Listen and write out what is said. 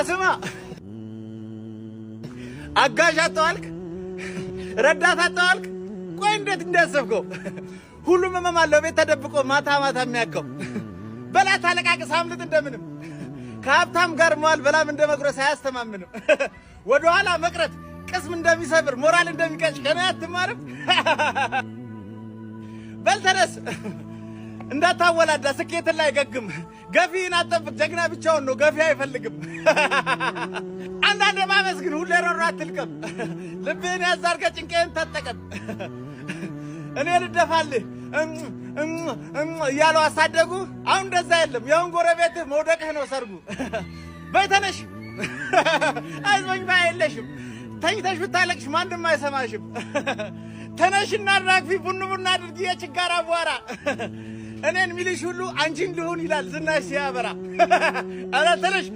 ስማ አጋዥ አጣዋልክ ረዳት አጣዋልክ ቆይ እንዴት እንዳሰብከው ሁሉም መማማለው ቤት ተደብቆ ማታ የሚያከው በላት አለቃቅስ አምልጥ እንደምንም ከሀብታም ጋር መዋል በላም እንደመጉረስ አያስተማምንም ወደ ኋላ መቅረት ቅስም እንደሚሰብር ሞራል እንደሚቀጭ ከኔ አትማርም በልተነስ እንዳታወላዳ ስኬት ላይ ገግም ገፊን አጠብቅ ጀግና ብቻውን ነው ገፊ አይፈልግም አንዳንዴ ማመስግን ሁሌ ሮሮ አትልቀም ልብህን ያዛርገ ጭንቄን ተጠቀም እኔ ልደፋልህ እያሉ አሳደጉ አሁን እንደዛ የለም ያውን ጎረቤትህ መውደቅህ ነው ሰርጉ በተነሽ አይዞኝ ባይለሽም ተኝተሽ ብታለቅሽ ማንንም አይሰማሽም ተነሽና ራግፊ ቡንቡና አድርጊ የችጋራ አቧራ እኔን ሚልሽ ሁሉ አንቺን ልሁን ይላል ዝናሽ ሲያበራ አረ ተነሽ